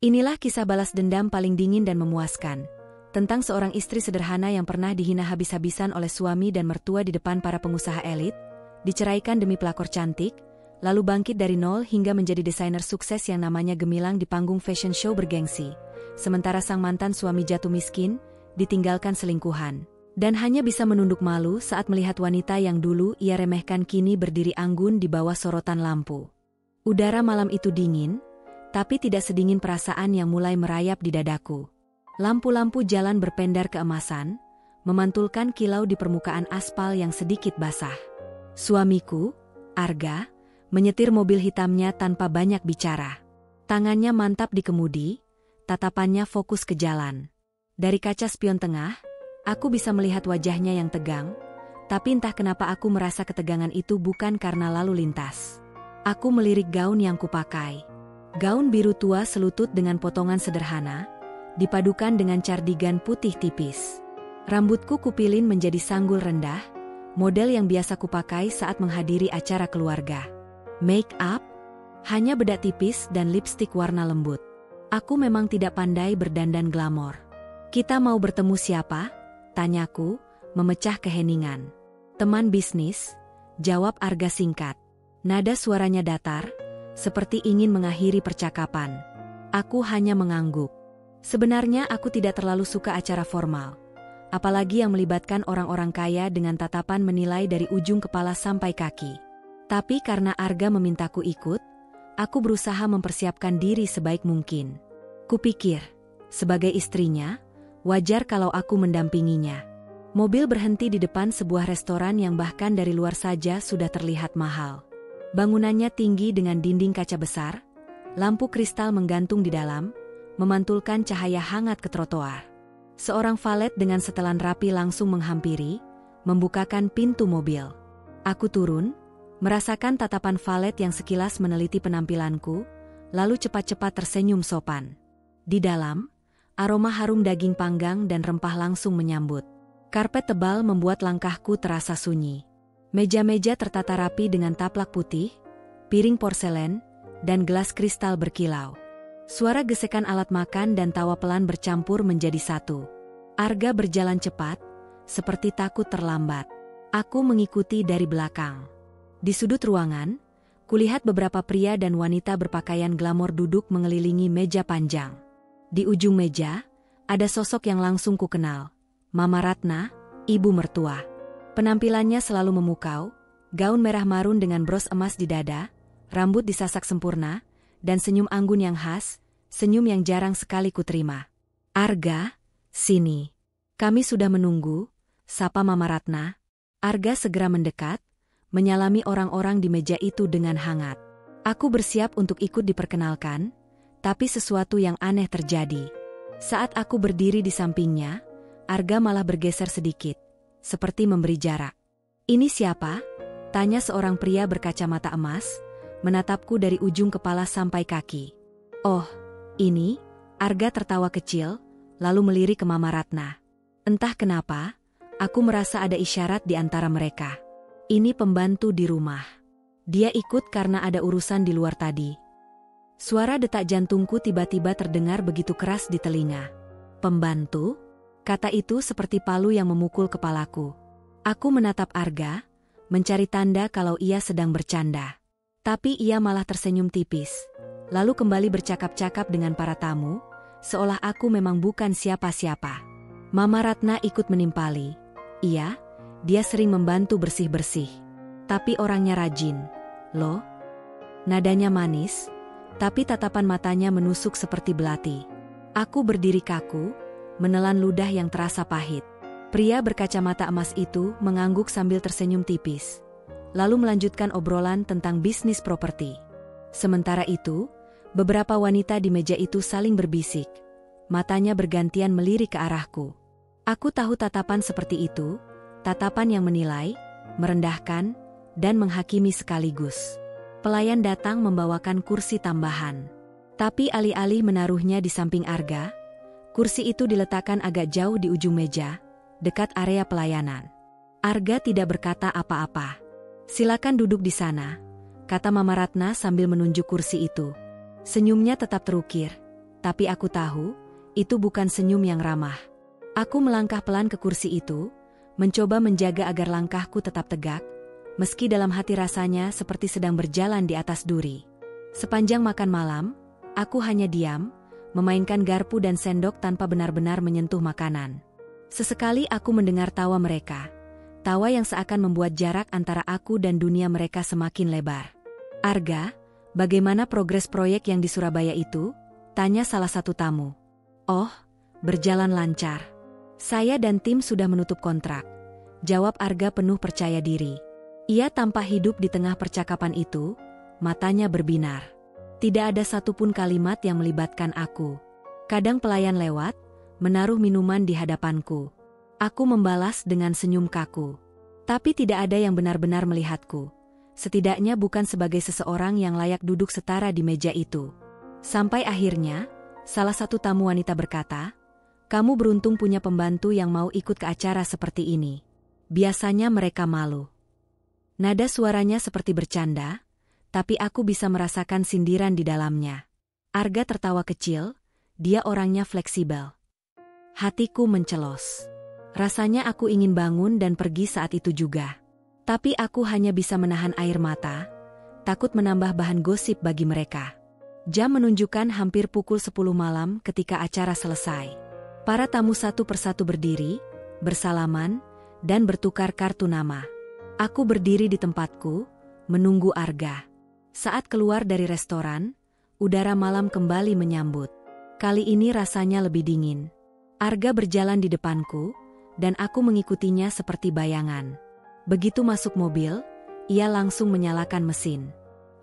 Inilah kisah balas dendam paling dingin dan memuaskan. Tentang seorang istri sederhana yang pernah dihina habis-habisan oleh suami dan mertua di depan para pengusaha elit, diceraikan demi pelakor cantik, lalu bangkit dari nol hingga menjadi desainer sukses yang namanya gemilang di panggung fashion show bergengsi. Sementara sang mantan suami jatuh miskin, ditinggalkan selingkuhan, dan hanya bisa menunduk malu saat melihat wanita yang dulu ia remehkan kini berdiri anggun di bawah sorotan lampu. Udara malam itu dingin, tapi tidak sedingin perasaan yang mulai merayap di dadaku. Lampu-lampu jalan berpendar keemasan, memantulkan kilau di permukaan aspal yang sedikit basah. Suamiku, Arga, menyetir mobil hitamnya tanpa banyak bicara. Tangannya mantap di kemudi, tatapannya fokus ke jalan. Dari kaca spion tengah, aku bisa melihat wajahnya yang tegang, tapi entah kenapa aku merasa ketegangan itu bukan karena lalu lintas. Aku melirik gaun yang kupakai. Gaun biru tua selutut dengan potongan sederhana, dipadukan dengan cardigan putih tipis. Rambutku kupilin menjadi sanggul rendah, model yang biasa kupakai saat menghadiri acara keluarga. Make up? Hanya bedak tipis dan lipstik warna lembut. Aku memang tidak pandai berdandan glamor. Kita mau bertemu siapa? Tanyaku, memecah keheningan. Teman bisnis, jawab Arga singkat. Nada suaranya datar, seperti ingin mengakhiri percakapan. Aku hanya mengangguk. Sebenarnya aku tidak terlalu suka acara formal. Apalagi yang melibatkan orang-orang kaya dengan tatapan menilai dari ujung kepala sampai kaki. Tapi karena Arga memintaku ikut, aku berusaha mempersiapkan diri sebaik mungkin. Kupikir, sebagai istrinya, wajar kalau aku mendampinginya. Mobil berhenti di depan sebuah restoran yang bahkan dari luar saja sudah terlihat mahal. Bangunannya tinggi dengan dinding kaca besar, lampu kristal menggantung di dalam, memantulkan cahaya hangat ke trotoar. Seorang valet dengan setelan rapi langsung menghampiri, membukakan pintu mobil. Aku turun, merasakan tatapan valet yang sekilas meneliti penampilanku, lalu cepat-cepat tersenyum sopan. Di dalam, aroma harum daging panggang dan rempah langsung menyambut. Karpet tebal membuat langkahku terasa sunyi. Meja-meja tertata rapi dengan taplak putih, piring porselen, dan gelas kristal berkilau. Suara gesekan alat makan dan tawa pelan bercampur menjadi satu. Arga berjalan cepat, seperti takut terlambat. Aku mengikuti dari belakang. Di sudut ruangan, kulihat beberapa pria dan wanita berpakaian glamor duduk mengelilingi meja panjang. Di ujung meja, ada sosok yang langsung kukenal. Mama Ratna, ibu mertua. Penampilannya selalu memukau, gaun merah marun dengan bros emas di dada, rambut disasak sempurna, dan senyum anggun yang khas, senyum yang jarang sekali kuterima. Arga, sini. Kami sudah menunggu, sapa Mama Ratna. Arga segera mendekat, menyalami orang-orang di meja itu dengan hangat. Aku bersiap untuk ikut diperkenalkan, tapi sesuatu yang aneh terjadi. Saat aku berdiri di sampingnya, Arga malah bergeser sedikit, seperti memberi jarak. Ini siapa? Tanya seorang pria berkacamata emas, menatapku dari ujung kepala sampai kaki. Oh, ini, Arga tertawa kecil, lalu melirik ke Mama Ratna. Entah kenapa, aku merasa ada isyarat di antara mereka. Ini pembantu di rumah. Dia ikut karena ada urusan di luar tadi. Suara detak jantungku tiba-tiba terdengar begitu keras di telinga. Pembantu? Kata itu seperti palu yang memukul kepalaku. Aku menatap Arga, mencari tanda kalau ia sedang bercanda. Tapi ia malah tersenyum tipis. Lalu kembali bercakap-cakap dengan para tamu, seolah aku memang bukan siapa-siapa. Mama Ratna ikut menimpali. Iya, dia sering membantu bersih-bersih. Tapi orangnya rajin. Loh? Nadanya manis, tapi tatapan matanya menusuk seperti belati. Aku berdiri kaku, menelan ludah yang terasa pahit. Pria berkacamata emas itu mengangguk sambil tersenyum tipis, lalu melanjutkan obrolan tentang bisnis properti. Sementara itu, beberapa wanita di meja itu saling berbisik. Matanya bergantian melirik ke arahku. Aku tahu tatapan seperti itu, tatapan yang menilai, merendahkan, dan menghakimi sekaligus. Pelayan datang membawakan kursi tambahan. Tapi alih-alih menaruhnya di samping Arga, kursi itu diletakkan agak jauh di ujung meja, dekat area pelayanan. Arga tidak berkata apa-apa. Silakan duduk di sana, kata Mama Ratna sambil menunjuk kursi itu. Senyumnya tetap terukir. tapi aku tahu, itu bukan senyum yang ramah. Aku melangkah pelan ke kursi itu, mencoba menjaga agar langkahku tetap tegak, meski dalam hati rasanya seperti sedang berjalan di atas duri. Sepanjang makan malam, aku hanya diam, memainkan garpu dan sendok tanpa benar-benar menyentuh makanan. Sesekali aku mendengar tawa mereka, tawa yang seakan membuat jarak antara aku dan dunia mereka semakin lebar. "Arga, bagaimana progres proyek yang di Surabaya itu?" tanya salah satu tamu. "Oh, berjalan lancar. Saya dan tim sudah menutup kontrak," jawab Arga penuh percaya diri. Ia tampak hidup di tengah percakapan itu, matanya berbinar. Tidak ada satupun kalimat yang melibatkan aku. Kadang pelayan lewat, menaruh minuman di hadapanku. Aku membalas dengan senyum kaku. Tapi tidak ada yang benar-benar melihatku. Setidaknya bukan sebagai seseorang yang layak duduk setara di meja itu. Sampai akhirnya, salah satu tamu wanita berkata, "Kamu beruntung punya pembantu yang mau ikut ke acara seperti ini. Biasanya mereka malu." Nada suaranya seperti bercanda, tapi aku bisa merasakan sindiran di dalamnya. Arga tertawa kecil, dia orangnya fleksibel. Hatiku mencelos. Rasanya aku ingin bangun dan pergi saat itu juga. Tapi aku hanya bisa menahan air mata, takut menambah bahan gosip bagi mereka. Jam menunjukkan hampir pukul 10 malam ketika acara selesai. Para tamu satu persatu berdiri, bersalaman, dan bertukar kartu nama. Aku berdiri di tempatku, menunggu Arga. Saat keluar dari restoran, udara malam kembali menyambut. Kali ini rasanya lebih dingin. Arga berjalan di depanku, dan aku mengikutinya seperti bayangan. Begitu masuk mobil, ia langsung menyalakan mesin.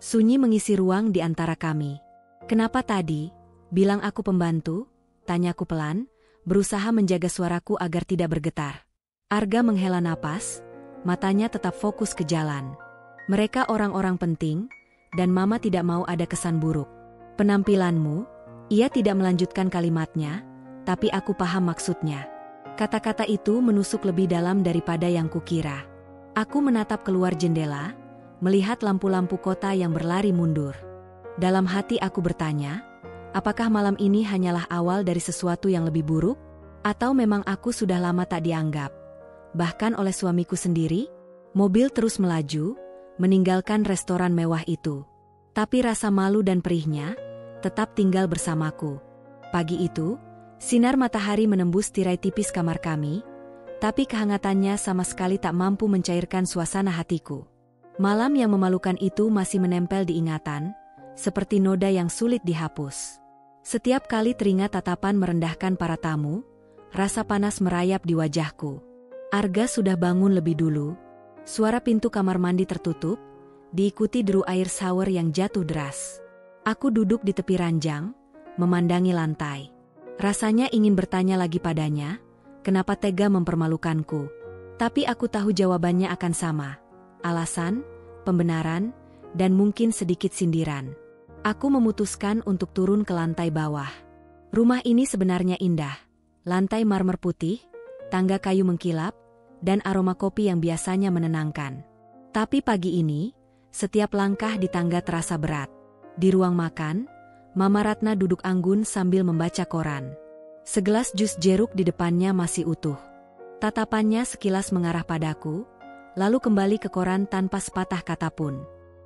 Sunyi mengisi ruang di antara kami. "Kenapa tadi?" bilang aku pembantu, tanyaku pelan, berusaha menjaga suaraku agar tidak bergetar. Arga menghela napas, matanya tetap fokus ke jalan. "Mereka orang-orang penting, dan Mama tidak mau ada kesan buruk." "Penampilanmu," ia tidak melanjutkan kalimatnya, tapi aku paham maksudnya. Kata-kata itu menusuk lebih dalam daripada yang kukira. Aku menatap keluar jendela, melihat lampu-lampu kota yang berlari mundur. Dalam hati aku bertanya, apakah malam ini hanyalah awal dari sesuatu yang lebih buruk? Atau memang aku sudah lama tak dianggap? Bahkan oleh suamiku sendiri? Mobil terus melaju, meninggalkan restoran mewah itu. Tapi rasa malu dan perihnya tetap tinggal bersamaku. Pagi itu, sinar matahari menembus tirai tipis kamar kami, tapi kehangatannya sama sekali tak mampu mencairkan suasana hatiku. Malam yang memalukan itu masih menempel di ingatan, seperti noda yang sulit dihapus. Setiap kali teringat tatapan merendahkan para tamu, rasa panas merayap di wajahku. Arga sudah bangun lebih dulu. Suara pintu kamar mandi tertutup, diikuti deru air shower yang jatuh deras. Aku duduk di tepi ranjang, memandangi lantai. Rasanya ingin bertanya lagi padanya, kenapa tega mempermalukanku. Tapi aku tahu jawabannya akan sama. Alasan, pembenaran, dan mungkin sedikit sindiran. Aku memutuskan untuk turun ke lantai bawah. Rumah ini sebenarnya indah. Lantai marmer putih, tangga kayu mengkilap, dan aroma kopi yang biasanya menenangkan. Tapi pagi ini, setiap langkah di tangga terasa berat. Di ruang makan, Mama Ratna duduk anggun sambil membaca koran. Segelas jus jeruk di depannya masih utuh. Tatapannya sekilas mengarah padaku, lalu kembali ke koran tanpa sepatah kata pun.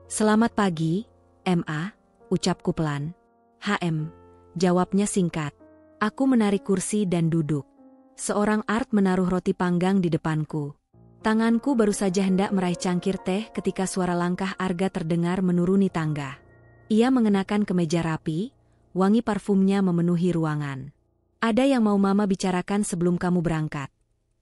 "Selamat pagi, Ma," ucapku pelan. "HM," jawabnya singkat. Aku menarik kursi dan duduk. Seorang Art menaruh roti panggang di depanku. Tanganku baru saja hendak meraih cangkir teh ketika suara langkah Arga terdengar menuruni tangga. Ia mengenakan kemeja rapi, wangi parfumnya memenuhi ruangan. "Ada yang mau Mama bicarakan sebelum kamu berangkat,"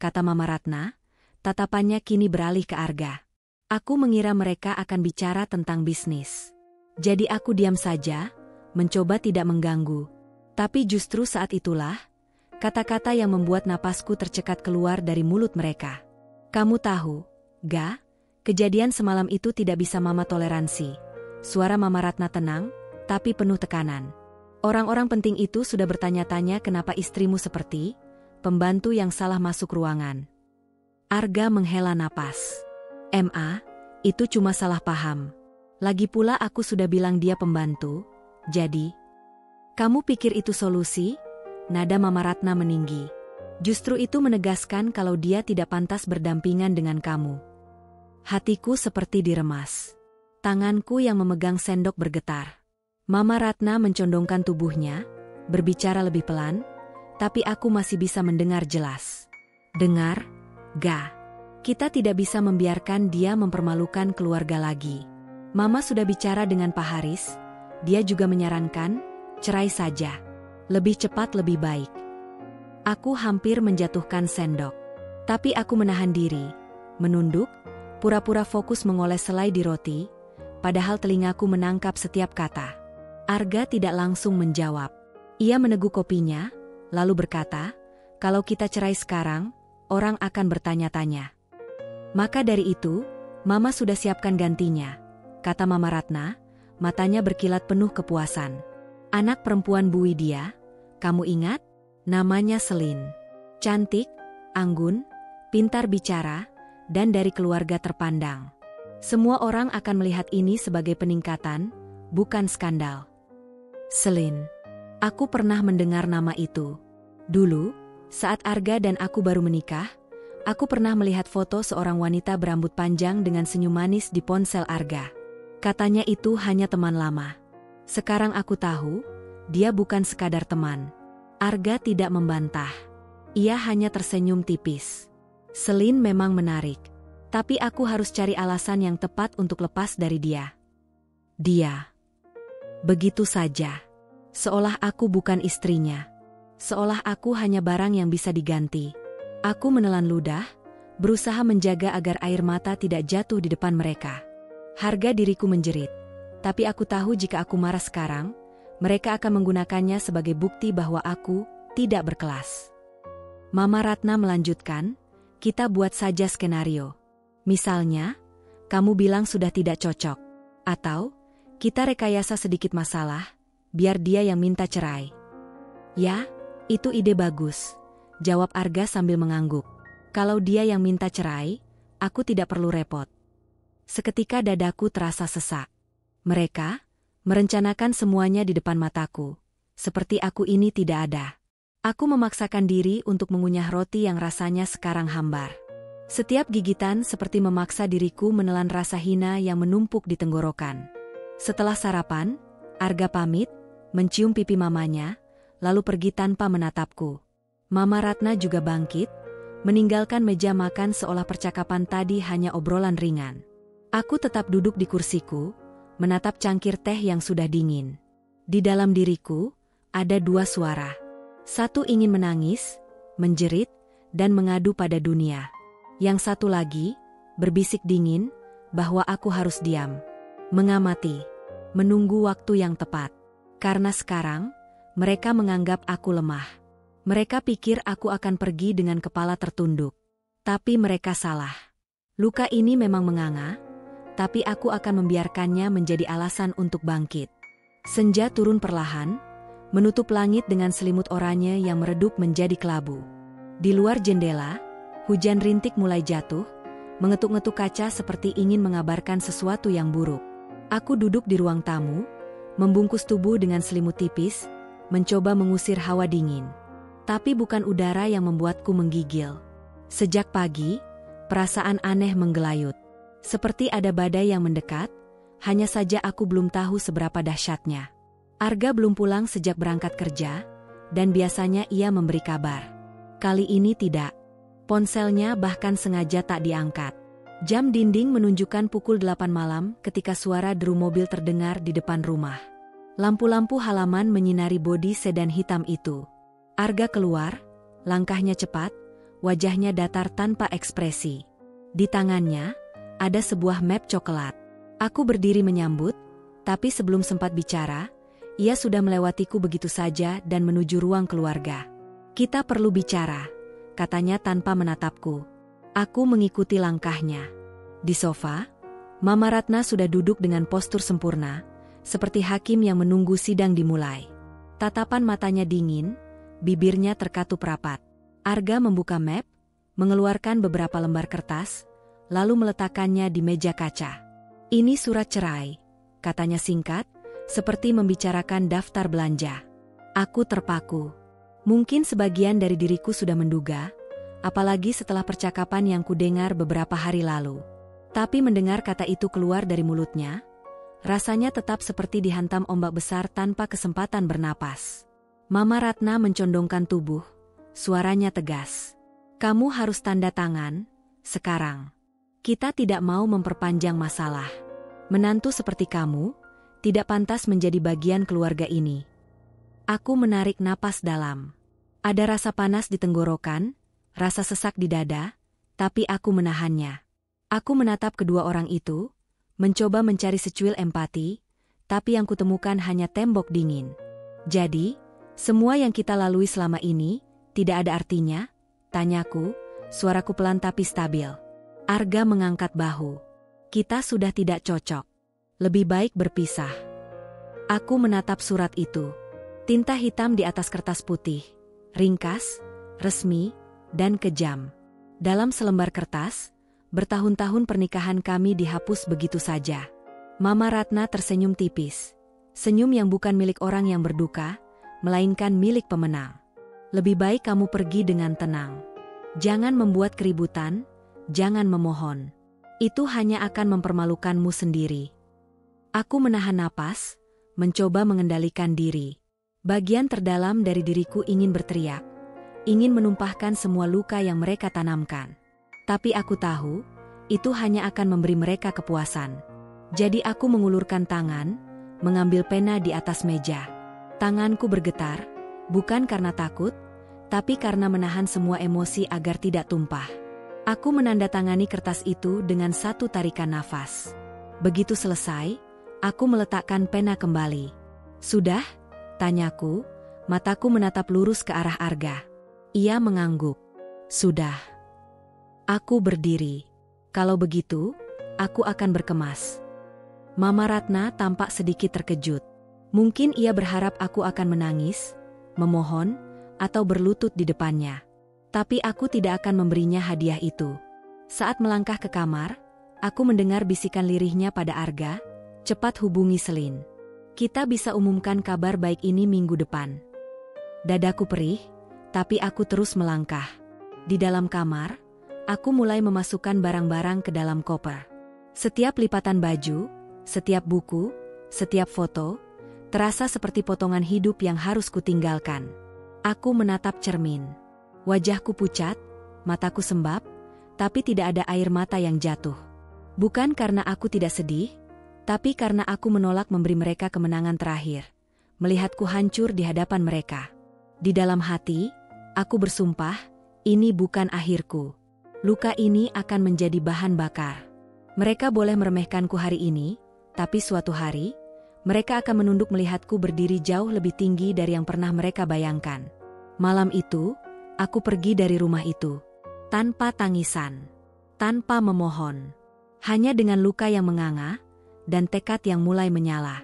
kata Mama Ratna, tatapannya kini beralih ke Arga. Aku mengira mereka akan bicara tentang bisnis. Jadi aku diam saja, mencoba tidak mengganggu. Tapi justru saat itulah, kata-kata yang membuat napasku tercekat keluar dari mulut mereka. "Kamu tahu, Ga, kejadian semalam itu tidak bisa Mama toleransi." Suara Mama Ratna tenang, tapi penuh tekanan. "Orang-orang penting itu sudah bertanya-tanya kenapa istrimu seperti pembantu yang salah masuk ruangan." Arga menghela napas. "Ma, itu cuma salah paham. Lagi pula aku sudah bilang dia pembantu, jadi..." Kamu pikir itu solusi? Nada Mama Ratna meninggi. Justru itu menegaskan kalau dia tidak pantas berdampingan dengan kamu. Hatiku seperti diremas. Tanganku yang memegang sendok bergetar. Mama Ratna mencondongkan tubuhnya, berbicara lebih pelan, tapi aku masih bisa mendengar jelas. Dengar, Ga. Kita tidak bisa membiarkan dia mempermalukan keluarga lagi. Mama sudah bicara dengan Pak Haris, dia juga menyarankan, cerai saja. Lebih cepat lebih baik. Aku hampir menjatuhkan sendok. Tapi aku menahan diri, menunduk, pura-pura fokus mengoles selai di roti, padahal telingaku menangkap setiap kata. Arga tidak langsung menjawab. Ia meneguk kopinya, lalu berkata, kalau kita cerai sekarang, orang akan bertanya-tanya. Maka dari itu, Mama sudah siapkan gantinya, kata Mama Ratna, matanya berkilat penuh kepuasan. Anak perempuan Bu Widya, kamu ingat? Namanya Selin. Cantik, anggun, pintar bicara, dan dari keluarga terpandang. Semua orang akan melihat ini sebagai peningkatan, bukan skandal. Selin. Aku pernah mendengar nama itu. Dulu, saat Arga dan aku baru menikah, aku pernah melihat foto seorang wanita berambut panjang dengan senyum manis di ponsel Arga. Katanya itu hanya teman lama. Sekarang aku tahu, dia bukan sekadar teman. Arga tidak membantah. Ia hanya tersenyum tipis. Selin memang menarik. Tapi aku harus cari alasan yang tepat untuk lepas dari dia. Dia. Begitu saja. Seolah aku bukan istrinya. Seolah aku hanya barang yang bisa diganti. Aku menelan ludah, berusaha menjaga agar air mata tidak jatuh di depan mereka. Harga diriku menjerit. Tapi aku tahu jika aku marah sekarang, mereka akan menggunakannya sebagai bukti bahwa aku tidak berkelas. Mama Ratna melanjutkan, kita buat saja skenario. Misalnya, kamu bilang sudah tidak cocok. Atau, kita rekayasa sedikit masalah, biar dia yang minta cerai. Ya, itu ide bagus, jawab Arga sambil mengangguk. Kalau dia yang minta cerai, aku tidak perlu repot. Seketika dadaku terasa sesak. Mereka merencanakan semuanya di depan mataku, seperti aku ini tidak ada. Aku memaksakan diri untuk mengunyah roti yang rasanya sekarang hambar. Setiap gigitan seperti memaksa diriku menelan rasa hina yang menumpuk di tenggorokan. Setelah sarapan, Arga pamit, mencium pipi mamanya, lalu pergi tanpa menatapku. Mama Ratna juga bangkit, meninggalkan meja makan seolah percakapan tadi hanya obrolan ringan. Aku tetap duduk di kursiku, menatap cangkir teh yang sudah dingin. Di dalam diriku, ada dua suara. Satu ingin menangis, menjerit, dan mengadu pada dunia. Yang satu lagi, berbisik dingin, bahwa aku harus diam. Mengamati, menunggu waktu yang tepat. Karena sekarang, mereka menganggap aku lemah. Mereka pikir aku akan pergi dengan kepala tertunduk. Tapi mereka salah. Luka ini memang menganga, tapi aku akan membiarkannya menjadi alasan untuk bangkit. Senja turun perlahan, menutup langit dengan selimut oranye yang meredup menjadi kelabu. Di luar jendela, hujan rintik mulai jatuh, mengetuk-ngetuk kaca seperti ingin mengabarkan sesuatu yang buruk. Aku duduk di ruang tamu, membungkus tubuh dengan selimut tipis, mencoba mengusir hawa dingin. Tapi bukan udara yang membuatku menggigil. Sejak pagi, perasaan aneh menggelayut. Seperti ada badai yang mendekat, hanya saja aku belum tahu seberapa dahsyatnya. Arga belum pulang sejak berangkat kerja, dan biasanya ia memberi kabar. Kali ini tidak. Ponselnya bahkan sengaja tak diangkat. Jam dinding menunjukkan pukul 8 malam ketika suara deru mobil terdengar di depan rumah. Lampu-lampu halaman menyinari bodi sedan hitam itu. Arga keluar, langkahnya cepat, wajahnya datar tanpa ekspresi. Di tangannya, ada sebuah map coklat. Aku berdiri menyambut, tapi sebelum sempat bicara, ia sudah melewatiku begitu saja dan menuju ruang keluarga. Kita perlu bicara, katanya tanpa menatapku. Aku mengikuti langkahnya. Di sofa, Mama Ratna sudah duduk dengan postur sempurna, seperti hakim yang menunggu sidang dimulai. Tatapan matanya dingin, bibirnya terkatup rapat. Arga membuka map, mengeluarkan beberapa lembar kertas, lalu meletakkannya di meja kaca. Ini surat cerai, katanya singkat, seperti membicarakan daftar belanja. Aku terpaku. Mungkin sebagian dari diriku sudah menduga, apalagi setelah percakapan yang kudengar beberapa hari lalu. Tapi mendengar kata itu keluar dari mulutnya, rasanya tetap seperti dihantam ombak besar tanpa kesempatan bernapas. Mama Ratna mencondongkan tubuh, suaranya tegas. Kamu harus tanda tangan, sekarang. Kita tidak mau memperpanjang masalah. Menantu seperti kamu, tidak pantas menjadi bagian keluarga ini. Aku menarik napas dalam. Ada rasa panas di tenggorokan, rasa sesak di dada, tapi aku menahannya. Aku menatap kedua orang itu, mencoba mencari secuil empati, tapi yang kutemukan hanya tembok dingin. Jadi, semua yang kita lalui selama ini, tidak ada artinya? Tanyaku, suaraku pelan tapi stabil. Arga mengangkat bahu. Kita sudah tidak cocok. Lebih baik berpisah. Aku menatap surat itu. Tinta hitam di atas kertas putih. Ringkas, resmi, dan kejam. Dalam selembar kertas, bertahun-tahun pernikahan kami dihapus begitu saja. Mama Ratna tersenyum tipis. Senyum yang bukan milik orang yang berduka, melainkan milik pemenang. Lebih baik kamu pergi dengan tenang. Jangan membuat keributan, jangan memohon. Itu hanya akan mempermalukanmu sendiri. Aku menahan napas, mencoba mengendalikan diri. Bagian terdalam dari diriku ingin berteriak, ingin menumpahkan semua luka yang mereka tanamkan. Tapi aku tahu, itu hanya akan memberi mereka kepuasan. Jadi aku mengulurkan tangan, mengambil pena di atas meja. Tanganku bergetar, bukan karena takut, tapi karena menahan semua emosi agar tidak tumpah. Aku menandatangani kertas itu dengan satu tarikan nafas. Begitu selesai, aku meletakkan pena kembali. Sudah? Tanyaku, mataku menatap lurus ke arah Arga. Ia mengangguk. Sudah. Aku berdiri. Kalau begitu, aku akan berkemas. Mama Ratna tampak sedikit terkejut. Mungkin ia berharap aku akan menangis, memohon, atau berlutut di depannya. Tapi aku tidak akan memberinya hadiah itu. Saat melangkah ke kamar, aku mendengar bisikan lirihnya pada Arga, cepat hubungi Selin. Kita bisa umumkan kabar baik ini minggu depan. Dadaku perih, tapi aku terus melangkah. Di dalam kamar, aku mulai memasukkan barang-barang ke dalam koper. Setiap lipatan baju, setiap buku, setiap foto, terasa seperti potongan hidup yang harus kutinggalkan. Aku menatap cermin. Wajahku pucat, mataku sembab, tapi tidak ada air mata yang jatuh. Bukan karena aku tidak sedih, tapi karena aku menolak memberi mereka kemenangan terakhir. Melihatku hancur di hadapan mereka. Di dalam hati, aku bersumpah, ini bukan akhirku. Luka ini akan menjadi bahan bakar. Mereka boleh meremehkanku hari ini, tapi suatu hari, mereka akan menunduk melihatku berdiri jauh lebih tinggi dari yang pernah mereka bayangkan. Malam itu, aku pergi dari rumah itu. Tanpa tangisan. Tanpa memohon. Hanya dengan luka yang menganga, dan tekad yang mulai menyala.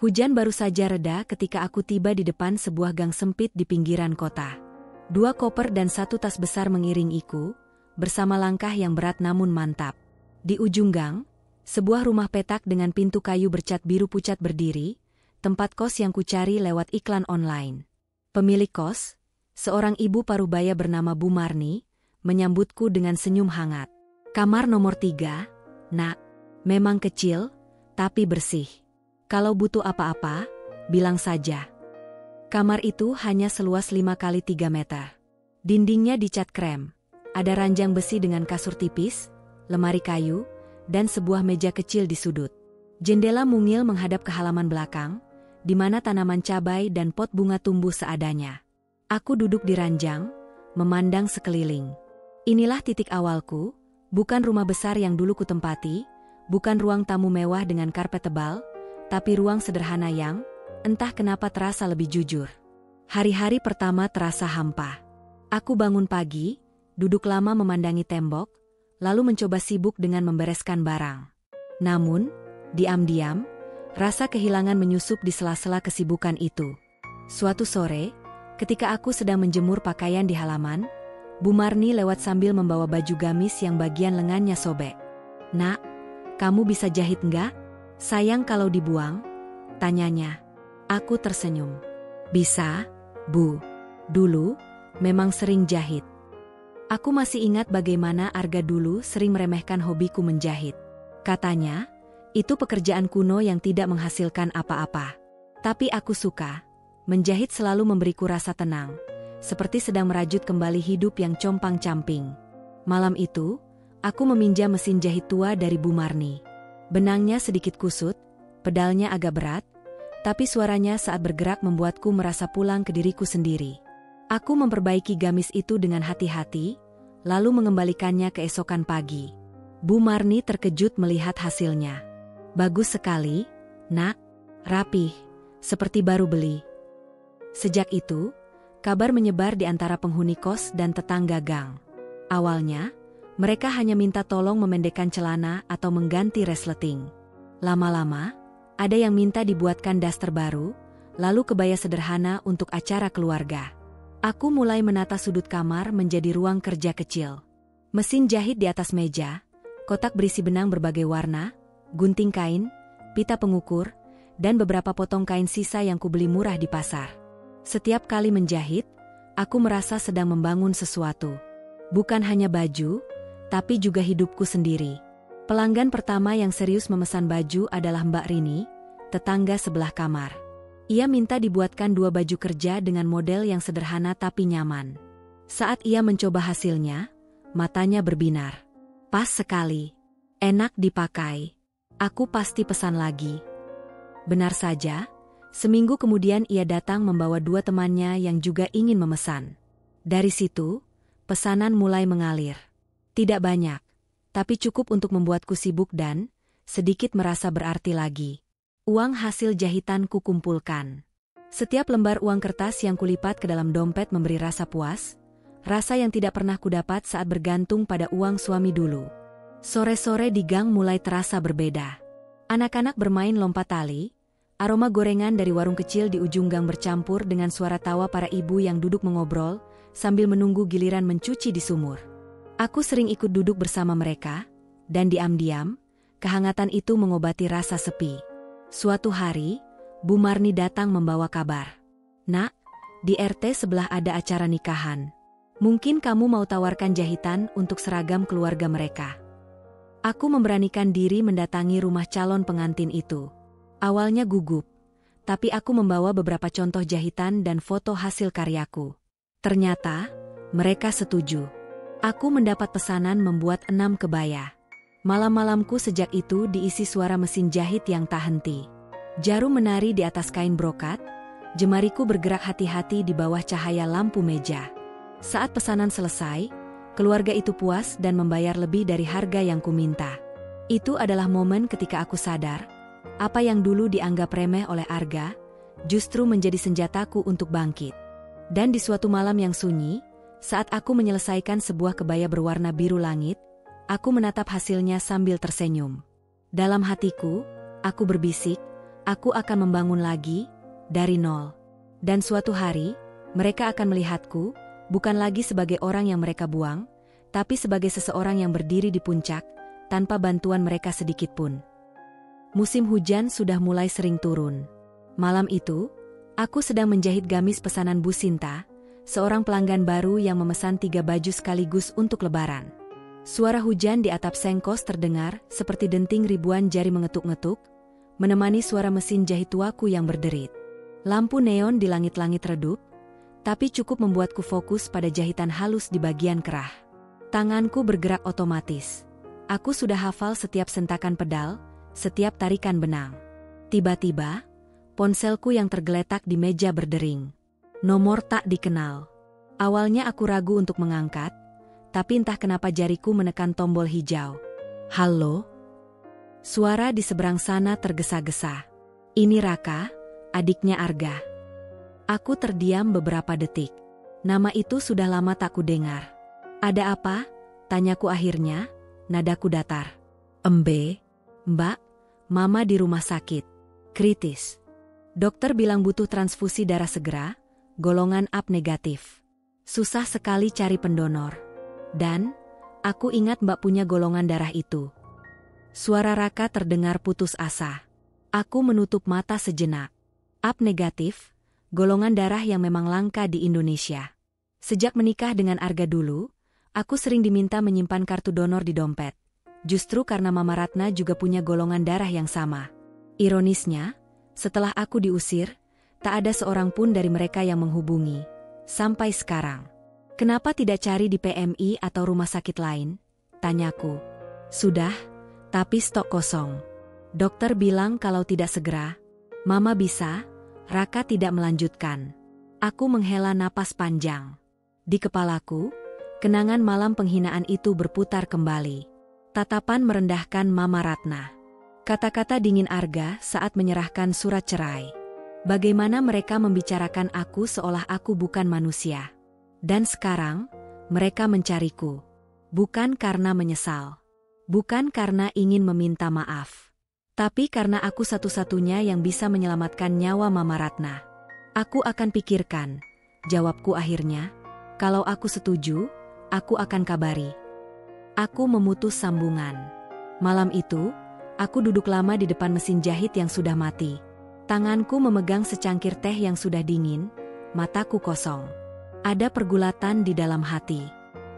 Hujan baru saja reda ketika aku tiba di depan sebuah gang sempit di pinggiran kota. 2 koper dan 1 tas besar mengiringiku, bersama langkah yang berat namun mantap. Di ujung gang, sebuah rumah petak dengan pintu kayu bercat biru pucat berdiri, tempat kos yang kucari lewat iklan online. Pemilik kos, seorang ibu parubaya bernama Bu Marni, menyambutku dengan senyum hangat. Kamar nomor 3, Nak. Memang kecil, tapi bersih. Kalau butuh apa-apa, bilang saja. Kamar itu hanya seluas 5 kali 3 meter. Dindingnya dicat krem. Ada ranjang besi dengan kasur tipis, lemari kayu, dan sebuah meja kecil di sudut. Jendela mungil menghadap ke halaman belakang, di mana tanaman cabai dan pot bunga tumbuh seadanya. Aku duduk di ranjang, memandang sekeliling. Inilah titik awalku, bukan rumah besar yang dulu kutempati, bukan ruang tamu mewah dengan karpet tebal, tapi ruang sederhana yang, entah kenapa terasa lebih jujur. Hari-hari pertama terasa hampa. Aku bangun pagi, duduk lama memandangi tembok, lalu mencoba sibuk dengan membereskan barang. Namun, diam-diam, rasa kehilangan menyusup di sela-sela kesibukan itu. Suatu sore, ketika aku sedang menjemur pakaian di halaman, Bu Marni lewat sambil membawa baju gamis yang bagian lengannya sobek. "Nak, kamu bisa jahit enggak? Sayang kalau dibuang?" tanyanya. Aku tersenyum. Bisa, Bu. Dulu, memang sering jahit. Aku masih ingat bagaimana Arga dulu sering meremehkan hobiku menjahit. Katanya, itu pekerjaan kuno yang tidak menghasilkan apa-apa. Tapi aku suka. Menjahit selalu memberiku rasa tenang, seperti sedang merajut kembali hidup yang compang-camping. Malam itu, aku meminjam mesin jahit tua dari Bu Marni. Benangnya sedikit kusut, pedalnya agak berat, tapi suaranya saat bergerak membuatku merasa pulang ke diriku sendiri. Aku memperbaiki gamis itu dengan hati-hati, lalu mengembalikannya keesokan pagi. Bu Marni terkejut melihat hasilnya. Bagus sekali, Nak. Rapih, seperti baru beli. Sejak itu, kabar menyebar di antara penghuni kos dan tetangga gang. Awalnya, mereka hanya minta tolong memendekkan celana atau mengganti resleting. Lama-lama, ada yang minta dibuatkan daster baru, lalu kebaya sederhana untuk acara keluarga. Aku mulai menata sudut kamar menjadi ruang kerja kecil. Mesin jahit di atas meja, kotak berisi benang berbagai warna, gunting kain, pita pengukur, dan beberapa potong kain sisa yang kubeli murah di pasar. Setiap kali menjahit, aku merasa sedang membangun sesuatu. Bukan hanya baju, tapi juga hidupku sendiri. Pelanggan pertama yang serius memesan baju adalah Mbak Rini, tetangga sebelah kamar. Ia minta dibuatkan 2 baju kerja dengan model yang sederhana tapi nyaman. Saat ia mencoba hasilnya, matanya berbinar. Pas sekali. Enak dipakai. Aku pasti pesan lagi. Benar saja, seminggu kemudian ia datang membawa 2 temannya yang juga ingin memesan. Dari situ, pesanan mulai mengalir. Tidak banyak, tapi cukup untuk membuatku sibuk dan sedikit merasa berarti lagi. Uang hasil jahitan kukumpulkan. Setiap lembar uang kertas yang kulipat ke dalam dompet memberi rasa puas, rasa yang tidak pernah kudapat saat bergantung pada uang suami dulu. Sore-sore di gang mulai terasa berbeda. Anak-anak bermain lompat tali, aroma gorengan dari warung kecil di ujung gang bercampur dengan suara tawa para ibu yang duduk mengobrol sambil menunggu giliran mencuci di sumur. Aku sering ikut duduk bersama mereka, dan diam-diam, kehangatan itu mengobati rasa sepi. Suatu hari, Bu Marni datang membawa kabar. Nak, di RT sebelah ada acara nikahan. Mungkin kamu mau tawarkan jahitan untuk seragam keluarga mereka. Aku memberanikan diri mendatangi rumah calon pengantin itu. Awalnya gugup, tapi aku membawa beberapa contoh jahitan dan foto hasil karyaku. Ternyata, mereka setuju. Aku mendapat pesanan membuat 6 kebaya. Malam-malamku sejak itu diisi suara mesin jahit yang tak henti. Jarum menari di atas kain brokat, jemariku bergerak hati-hati di bawah cahaya lampu meja. Saat pesanan selesai, keluarga itu puas dan membayar lebih dari harga yang kuminta. Itu adalah momen ketika aku sadar, apa yang dulu dianggap remeh oleh Arga, justru menjadi senjataku untuk bangkit. Dan di suatu malam yang sunyi, saat aku menyelesaikan sebuah kebaya berwarna biru langit, aku menatap hasilnya sambil tersenyum. Dalam hatiku, aku berbisik, aku akan membangun lagi, dari nol. Dan suatu hari, mereka akan melihatku, bukan lagi sebagai orang yang mereka buang, tapi sebagai seseorang yang berdiri di puncak, tanpa bantuan mereka sedikit pun. Musim hujan sudah mulai sering turun. Malam itu, aku sedang menjahit gamis pesanan Bu Sinta, seorang pelanggan baru yang memesan 3 baju sekaligus untuk lebaran. Suara hujan di atap sengkos terdengar seperti denting ribuan jari mengetuk-ngetuk, menemani suara mesin jahit tuaku yang berderit. Lampu neon di langit-langit redup, tapi cukup membuatku fokus pada jahitan halus di bagian kerah. Tanganku bergerak otomatis. Aku sudah hafal setiap sentakan pedal, setiap tarikan benang. Tiba-tiba, ponselku yang tergeletak di meja berdering. Nomor tak dikenal. Awalnya aku ragu untuk mengangkat, tapi entah kenapa jariku menekan tombol hijau. Halo? Suara di seberang sana tergesa-gesa. Ini Raka, adiknya Arga. Aku terdiam beberapa detik. Nama itu sudah lama tak kudengar. Ada apa? Tanyaku akhirnya, nadaku datar. Mbak, Mama di rumah sakit. Kritis. Dokter bilang butuh transfusi darah segera, golongan AB negatif. Susah sekali cari pendonor. Dan, aku ingat Mbak punya golongan darah itu. Suara Raka terdengar putus asa. Aku menutup mata sejenak. AB negatif, golongan darah yang memang langka di Indonesia. Sejak menikah dengan Arga dulu, aku sering diminta menyimpan kartu donor di dompet. Justru karena Mama Ratna juga punya golongan darah yang sama. Ironisnya, setelah aku diusir, tak ada seorang pun dari mereka yang menghubungi. Sampai sekarang. Kenapa tidak cari di PMI atau rumah sakit lain? Tanyaku. Sudah, tapi stok kosong. Dokter bilang kalau tidak segera, Mama bisa, Raka tidak melanjutkan. Aku menghela napas panjang. Di kepalaku, kenangan malam penghinaan itu berputar kembali. Tatapan merendahkan Mama Ratna. Kata-kata dingin Arga saat menyerahkan surat cerai. Bagaimana mereka membicarakan aku seolah aku bukan manusia. Dan sekarang, mereka mencariku. Bukan karena menyesal. Bukan karena ingin meminta maaf. Tapi karena aku satu-satunya yang bisa menyelamatkan nyawa Mama Ratna. Aku akan pikirkan, jawabku akhirnya. Kalau aku setuju, aku akan kabari. Aku memutus sambungan. Malam itu, aku duduk lama di depan mesin jahit yang sudah mati. Tanganku memegang secangkir teh yang sudah dingin, mataku kosong. Ada pergulatan di dalam hati.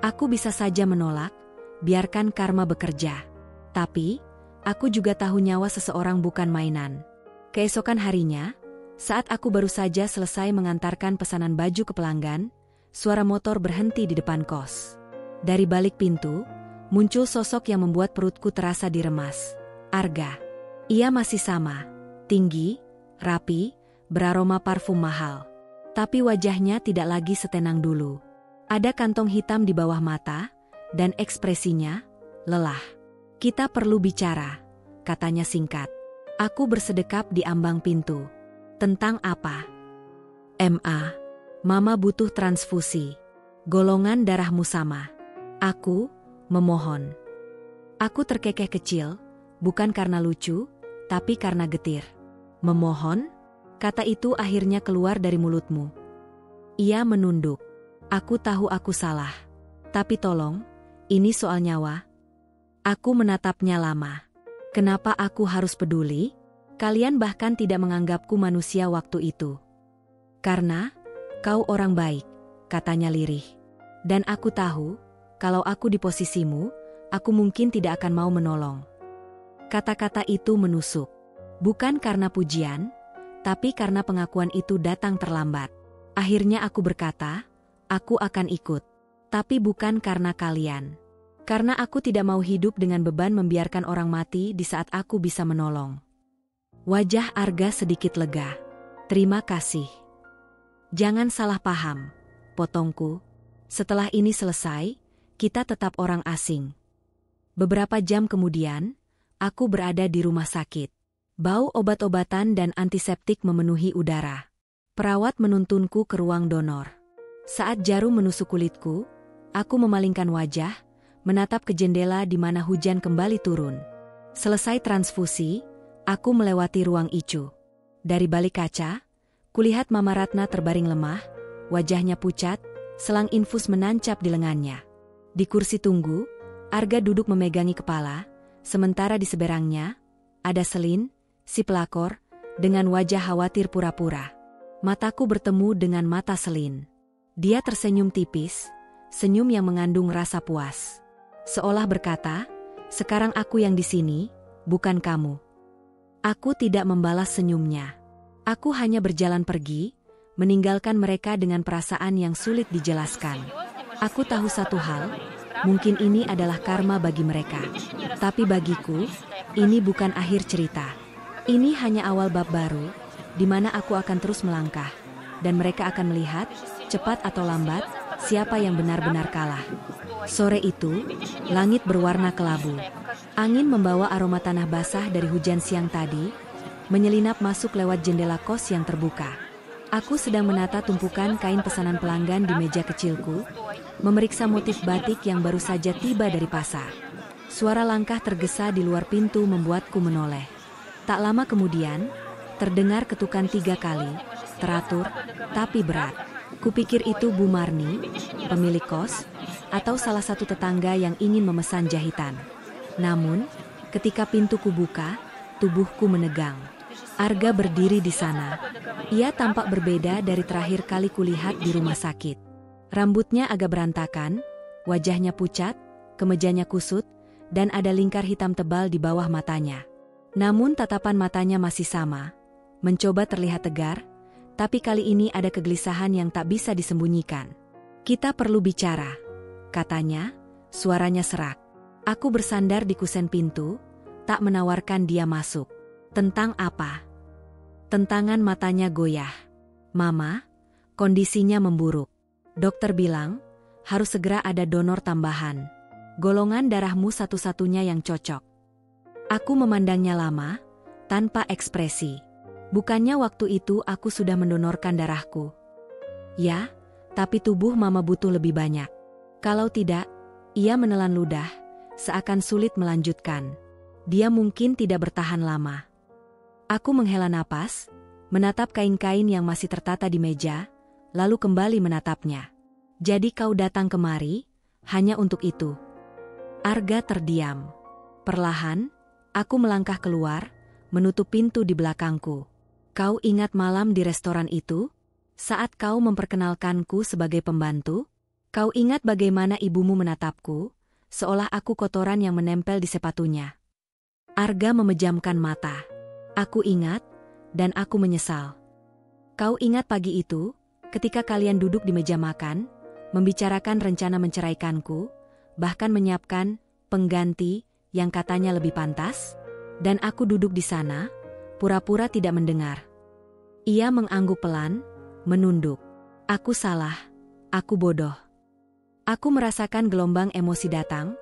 Aku bisa saja menolak, biarkan karma bekerja. Tapi, aku juga tahu nyawa seseorang bukan mainan. Keesokan harinya, saat aku baru saja selesai mengantarkan pesanan baju ke pelanggan, suara motor berhenti di depan kos. Dari balik pintu, muncul sosok yang membuat perutku terasa diremas. Arga. Ia masih sama, tinggi, rapi, beraroma parfum mahal. Tapi wajahnya tidak lagi setenang dulu. Ada kantong hitam di bawah mata, dan ekspresinya, lelah. Kita perlu bicara, katanya singkat. Aku bersedekap di ambang pintu. Tentang apa? Mama butuh transfusi. Golongan darahmu sama. Aku, memohon. Aku terkekeh kecil, bukan karena lucu, tapi karena getir. Memohon? Kata itu akhirnya keluar dari mulutmu. Ia menunduk. Aku tahu aku salah. Tapi tolong, ini soal nyawa. Aku menatapnya lama. Kenapa aku harus peduli? Kalian bahkan tidak menganggapku manusia waktu itu. Karena kau orang baik, katanya lirih. Dan aku tahu, kalau aku di posisimu, aku mungkin tidak akan mau menolong. Kata-kata itu menusuk. Bukan karena pujian, tapi karena pengakuan itu datang terlambat. Akhirnya aku berkata, aku akan ikut. Tapi bukan karena kalian. Karena aku tidak mau hidup dengan beban membiarkan orang mati di saat aku bisa menolong. Wajah Arga sedikit lega. Terima kasih. Jangan salah paham, potongku. Setelah ini selesai, kita tetap orang asing. Beberapa jam kemudian, aku berada di rumah sakit. Bau obat-obatan dan antiseptik memenuhi udara. Perawat menuntunku ke ruang donor. Saat jarum menusuk kulitku, aku memalingkan wajah, menatap ke jendela di mana hujan kembali turun. Selesai transfusi, aku melewati ruang ICU. Dari balik kaca, kulihat Mama Ratna terbaring lemah, wajahnya pucat, selang infus menancap di lengannya. Di kursi tunggu, Arga duduk memegangi kepala, sementara di seberangnya, ada Selin, si pelakor, dengan wajah khawatir pura-pura. Mataku bertemu dengan mata Selin. Dia tersenyum tipis, senyum yang mengandung rasa puas. Seolah berkata, sekarang aku yang di sini, bukan kamu. Aku tidak membalas senyumnya. Aku hanya berjalan pergi, meninggalkan mereka dengan perasaan yang sulit dijelaskan. Aku tahu satu hal, mungkin ini adalah karma bagi mereka. Tapi bagiku, ini bukan akhir cerita. Ini hanya awal bab baru, di mana aku akan terus melangkah. Dan mereka akan melihat, cepat atau lambat, siapa yang benar-benar kalah. Sore itu, langit berwarna kelabu. Angin membawa aroma tanah basah dari hujan siang tadi, menyelinap masuk lewat jendela kos yang terbuka. Aku sedang menata tumpukan kain pesanan pelanggan di meja kecilku, memeriksa motif batik yang baru saja tiba dari pasar. Suara langkah tergesa di luar pintu membuatku menoleh. Tak lama kemudian, terdengar ketukan 3 kali, teratur, tapi berat. Kupikir itu Bu Marni, pemilik kos, atau salah satu tetangga yang ingin memesan jahitan. Namun, ketika pintu kubuka, tubuhku menegang. Arga berdiri di sana, Ia tampak berbeda dari terakhir kali kulihat di rumah sakit. Rambutnya agak berantakan, wajahnya pucat, kemejanya kusut, dan ada lingkar hitam tebal di bawah matanya. Namun tatapan matanya masih sama, mencoba terlihat tegar, tapi kali ini ada kegelisahan yang tak bisa disembunyikan. "Kita perlu bicara," katanya, suaranya serak. Aku bersandar di kusen pintu, tak menawarkan dia masuk. "Tentang apa?" Tentangan matanya goyah. "Mama, kondisinya memburuk. Dokter bilang, harus segera ada donor tambahan. Golongan darahmu satu-satunya yang cocok." Aku memandangnya lama, tanpa ekspresi. Bukannya waktu itu aku sudah mendonorkan darahku? Ya, tapi tubuh mama butuh lebih banyak. Kalau tidak, ia menelan ludah, seakan sulit melanjutkan. Dia mungkin tidak bertahan lama. Aku menghela napas, menatap kain-kain yang masih tertata di meja, lalu kembali menatapnya. "Jadi kau datang kemari, hanya untuk itu?" Arga terdiam. Perlahan, aku melangkah keluar, menutup pintu di belakangku. "Kau ingat malam di restoran itu? Saat kau memperkenalkanku sebagai pembantu? Kau ingat bagaimana ibumu menatapku, seolah aku kotoran yang menempel di sepatunya?" Arga memejamkan mata. "Aku ingat, dan aku menyesal." "Kau ingat pagi itu, ketika kalian duduk di meja makan, membicarakan rencana menceraikanku, bahkan menyiapkan pengganti yang katanya lebih pantas? Dan aku duduk di sana, pura-pura tidak mendengar." Ia mengangguk pelan, menunduk. "Aku salah, aku bodoh." Aku merasakan gelombang emosi datang,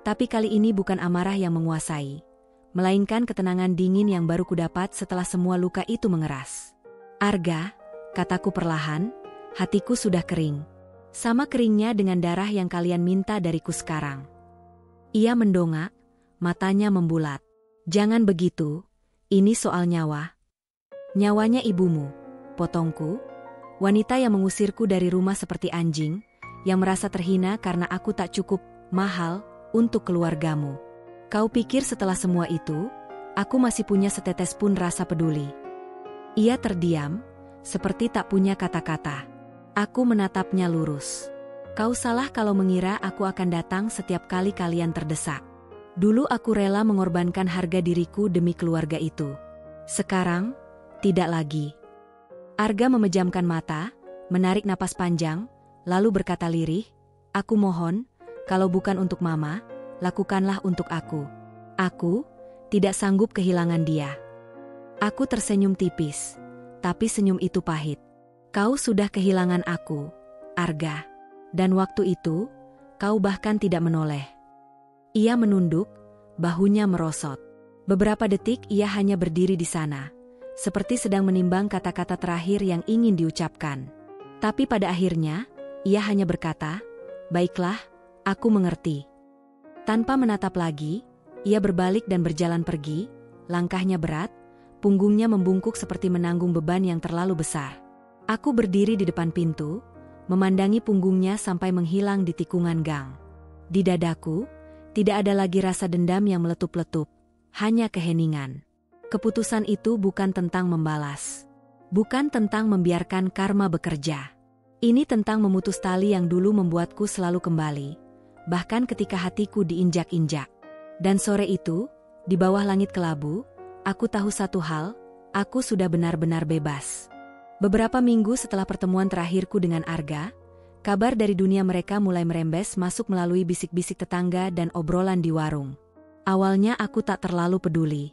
tapi kali ini bukan amarah yang menguasai, melainkan ketenangan dingin yang baru kudapat setelah semua luka itu mengeras. "Arga," kataku perlahan, "hatiku sudah kering. Sama keringnya dengan darah yang kalian minta dariku sekarang." Ia mendongak, matanya membulat. "Jangan begitu, ini soal nyawa." "Nyawanya ibumu," potongku, "wanita yang mengusirku dari rumah seperti anjing, yang merasa terhina karena aku tak cukup mahal untuk keluargamu. Kau pikir setelah semua itu, aku masih punya setetes pun rasa peduli?" Ia terdiam, seperti tak punya kata-kata. Aku menatapnya lurus. "Kau salah kalau mengira aku akan datang setiap kali kalian terdesak. Dulu aku rela mengorbankan harga diriku demi keluarga itu. Sekarang, tidak lagi." Arga memejamkan mata, menarik napas panjang, lalu berkata lirih, "Aku mohon, kalau bukan untuk mama, lakukanlah untuk aku. Aku tidak sanggup kehilangan dia." Aku tersenyum tipis, tapi senyum itu pahit. "Kau sudah kehilangan aku, Arga. Dan waktu itu, kau bahkan tidak menoleh." Ia menunduk, bahunya merosot. Beberapa detik ia hanya berdiri di sana, seperti sedang menimbang kata-kata terakhir yang ingin diucapkan. Tapi pada akhirnya, ia hanya berkata, "Baiklah, aku mengerti." Tanpa menatap lagi, ia berbalik dan berjalan pergi, langkahnya berat, punggungnya membungkuk seperti menanggung beban yang terlalu besar. Aku berdiri di depan pintu, memandangi punggungnya sampai menghilang di tikungan gang. Di dadaku, tidak ada lagi rasa dendam yang meletup-letup, hanya keheningan. Keputusan itu bukan tentang membalas. Bukan tentang membiarkan karma bekerja. Ini tentang memutus tali yang dulu membuatku selalu kembali, bahkan ketika hatiku diinjak-injak. Dan sore itu, di bawah langit kelabu, aku tahu satu hal, aku sudah benar-benar bebas. Beberapa minggu setelah pertemuan terakhirku dengan Arga, kabar dari dunia mereka mulai merembes masuk melalui bisik-bisik tetangga dan obrolan di warung. Awalnya aku tak terlalu peduli.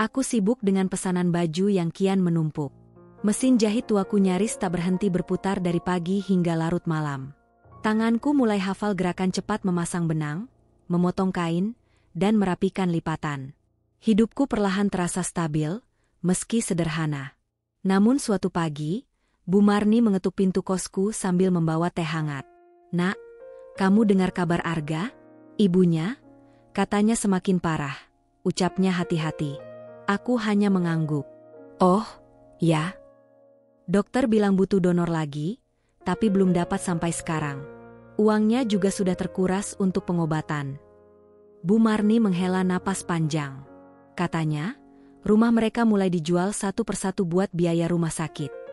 Aku sibuk dengan pesanan baju yang kian menumpuk. Mesin jahit tuaku nyaris tak berhenti berputar dari pagi hingga larut malam. Tanganku mulai hafal gerakan cepat memasang benang, memotong kain, dan merapikan lipatan. Hidupku perlahan terasa stabil, meski sederhana. Namun suatu pagi, Bu Marni mengetuk pintu kosku sambil membawa teh hangat. "Nak, kamu dengar kabar Arga?" "Ibunya?" Katanya semakin parah, ucapnya hati-hati. Aku hanya mengangguk. "Oh, ya. Dokter bilang butuh donor lagi, tapi belum dapat sampai sekarang. Uangnya juga sudah terkuras untuk pengobatan." Bu Marni menghela napas panjang. Katanya, rumah mereka mulai dijual satu persatu buat biaya rumah sakit.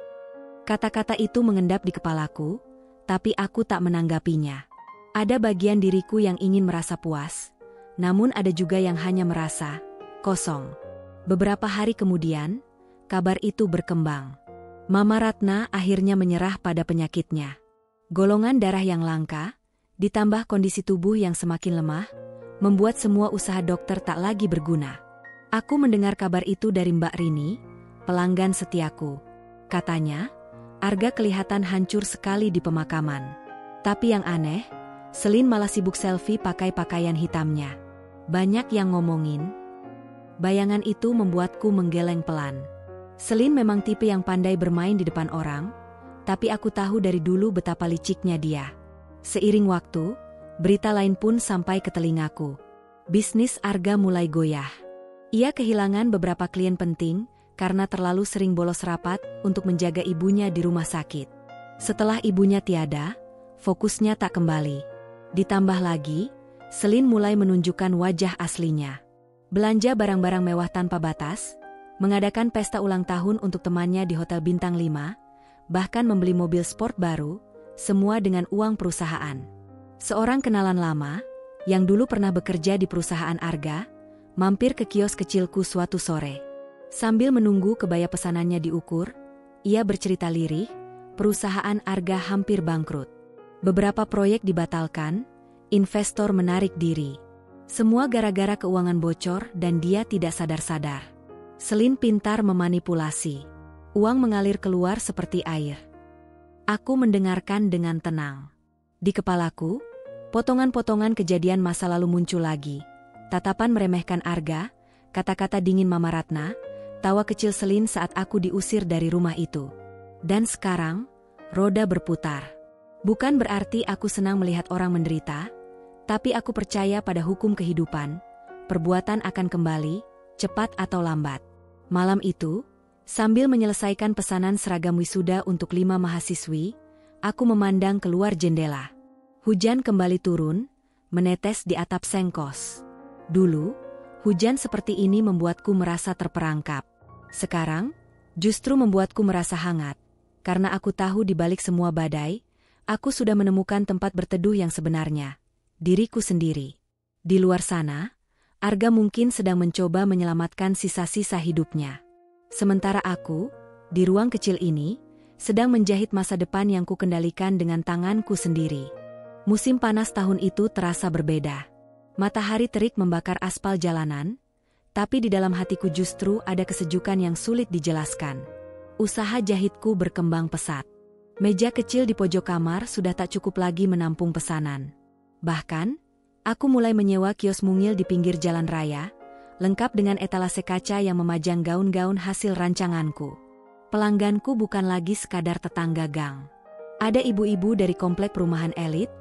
Kata-kata itu mengendap di kepalaku, tapi aku tak menanggapinya. Ada bagian diriku yang ingin merasa puas, namun ada juga yang hanya merasa kosong. Beberapa hari kemudian, kabar itu berkembang. Mama Ratna akhirnya menyerah pada penyakitnya. Golongan darah yang langka, ditambah kondisi tubuh yang semakin lemah, membuat semua usaha dokter tak lagi berguna. Aku mendengar kabar itu dari Mbak Rini, pelanggan setiaku. Katanya, Arga kelihatan hancur sekali di pemakaman. Tapi yang aneh, Selin malah sibuk selfie pakai pakaian hitamnya. Banyak yang ngomongin. Bayangan itu membuatku menggeleng pelan. Selin memang tipe yang pandai bermain di depan orang, tapi aku tahu dari dulu betapa liciknya dia. Seiring waktu, berita lain pun sampai ke telingaku. Bisnis Arga mulai goyah. Ia kehilangan beberapa klien penting karena terlalu sering bolos rapat untuk menjaga ibunya di rumah sakit. Setelah ibunya tiada, fokusnya tak kembali. Ditambah lagi, Selin mulai menunjukkan wajah aslinya. Belanja barang-barang mewah tanpa batas, mengadakan pesta ulang tahun untuk temannya di Hotel Bintang 5, bahkan membeli mobil sport baru, semua dengan uang perusahaan. Seorang kenalan lama, yang dulu pernah bekerja di perusahaan Arga, mampir ke kios kecilku suatu sore. Sambil menunggu kebaya pesanannya diukur, ia bercerita lirih, perusahaan Arga hampir bangkrut. Beberapa proyek dibatalkan, investor menarik diri. Semua gara-gara keuangan bocor dan dia tidak sadar-sadar. Selin pintar memanipulasi. Uang mengalir keluar seperti air. Aku mendengarkan dengan tenang. Di kepalaku, potongan-potongan kejadian masa lalu muncul lagi. Tatapan meremehkan Arga, kata-kata dingin Mama Ratna, tawa kecil Selin saat aku diusir dari rumah itu. Dan sekarang, roda berputar. Bukan berarti aku senang melihat orang menderita, tapi aku percaya pada hukum kehidupan. Perbuatan akan kembali, cepat atau lambat. Malam itu, sambil menyelesaikan pesanan seragam wisuda untuk 5 mahasiswi, aku memandang keluar jendela. Hujan kembali turun, menetes di atap sengkos. Dulu, hujan seperti ini membuatku merasa terperangkap. Sekarang, justru membuatku merasa hangat, karena aku tahu di balik semua badai, aku sudah menemukan tempat berteduh yang sebenarnya, diriku sendiri. Di luar sana, Arga mungkin sedang mencoba menyelamatkan sisa-sisa hidupnya. Sementara aku, di ruang kecil ini, sedang menjahit masa depan yang kukendalikan dengan tanganku sendiri. Musim panas tahun itu terasa berbeda. Matahari terik membakar aspal jalanan, tapi di dalam hatiku justru ada kesejukan yang sulit dijelaskan. Usaha jahitku berkembang pesat. Meja kecil di pojok kamar sudah tak cukup lagi menampung pesanan. Bahkan, aku mulai menyewa kios mungil di pinggir jalan raya, lengkap dengan etalase kaca yang memajang gaun-gaun hasil rancanganku. Pelangganku bukan lagi sekadar tetangga gang. Ada ibu-ibu dari komplek perumahan elit,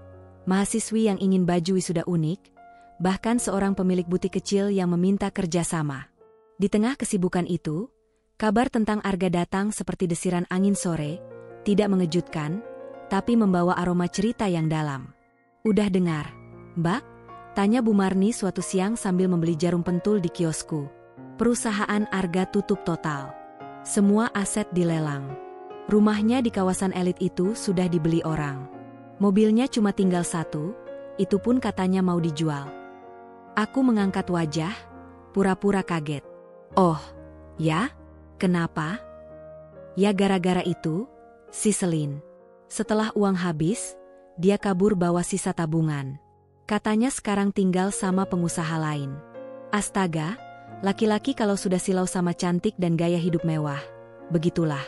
mahasiswi yang ingin baju wisuda unik, bahkan seorang pemilik butik kecil yang meminta kerjasama. Di tengah kesibukan itu, kabar tentang Arga datang seperti desiran angin sore, tidak mengejutkan, tapi membawa aroma cerita yang dalam. "Udah dengar, Mbak?" tanya Bu Marni suatu siang sambil membeli jarum pentul di kiosku. Perusahaan Arga tutup total. Semua aset dilelang. Rumahnya di kawasan elit itu sudah dibeli orang. Mobilnya cuma tinggal satu, itu pun katanya mau dijual. Aku mengangkat wajah, pura-pura kaget. "Oh, ya? Kenapa?" "Ya gara-gara itu, si Selin. Setelah uang habis, dia kabur bawa sisa tabungan. Katanya sekarang tinggal sama pengusaha lain." Astaga, laki-laki kalau sudah silau sama cantik dan gaya hidup mewah, begitulah.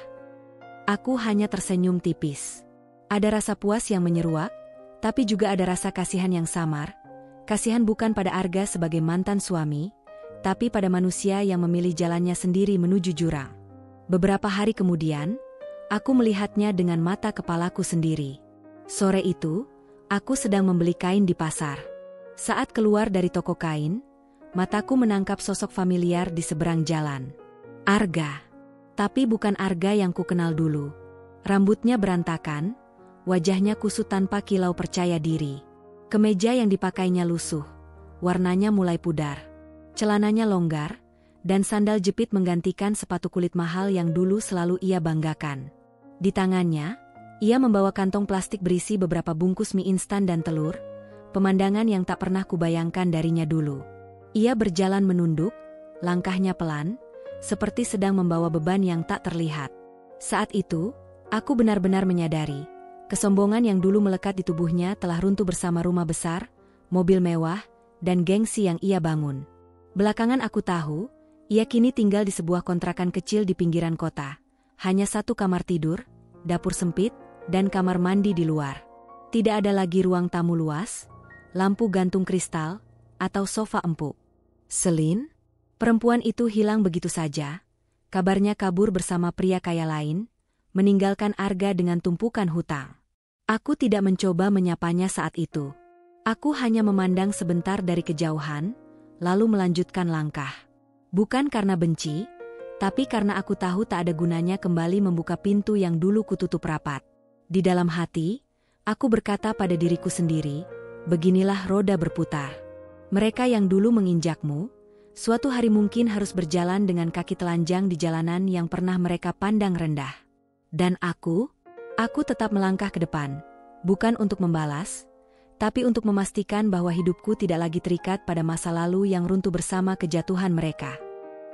Aku hanya tersenyum tipis. Ada rasa puas yang menyeruak, tapi juga ada rasa kasihan yang samar. Kasihan bukan pada Arga sebagai mantan suami, tapi pada manusia yang memilih jalannya sendiri menuju jurang. Beberapa hari kemudian, aku melihatnya dengan mata kepalaku sendiri. Sore itu, aku sedang membeli kain di pasar. Saat keluar dari toko kain, mataku menangkap sosok familiar di seberang jalan. Arga. Tapi bukan Arga yang kukenal dulu. Rambutnya berantakan, wajahnya kusut tanpa kilau percaya diri. Kemeja yang dipakainya lusuh, warnanya mulai pudar. Celananya longgar, dan sandal jepit menggantikan sepatu kulit mahal yang dulu selalu ia banggakan. Di tangannya, ia membawa kantong plastik berisi beberapa bungkus mie instan dan telur, pemandangan yang tak pernah kubayangkan darinya dulu. Ia berjalan menunduk, langkahnya pelan, seperti sedang membawa beban yang tak terlihat. Saat itu, aku benar-benar menyadari, kesombongan yang dulu melekat di tubuhnya telah runtuh bersama rumah besar, mobil mewah, dan gengsi yang ia bangun. Belakangan aku tahu, ia kini tinggal di sebuah kontrakan kecil di pinggiran kota. Hanya satu kamar tidur, dapur sempit, dan kamar mandi di luar. Tidak ada lagi ruang tamu luas, lampu gantung kristal, atau sofa empuk. Selin? Perempuan itu hilang begitu saja. Kabarnya kabur bersama pria kaya lain, meninggalkan Arga dengan tumpukan hutang. Aku tidak mencoba menyapanya saat itu. Aku hanya memandang sebentar dari kejauhan, lalu melanjutkan langkah. Bukan karena benci, tapi karena aku tahu tak ada gunanya kembali membuka pintu yang dulu kututup rapat. Di dalam hati, aku berkata pada diriku sendiri, beginilah roda berputar. Mereka yang dulu menginjakmu, suatu hari mungkin harus berjalan dengan kaki telanjang di jalanan yang pernah mereka pandang rendah. Dan aku tetap melangkah ke depan, bukan untuk membalas, tapi untuk memastikan bahwa hidupku tidak lagi terikat pada masa lalu yang runtuh bersama kejatuhan mereka.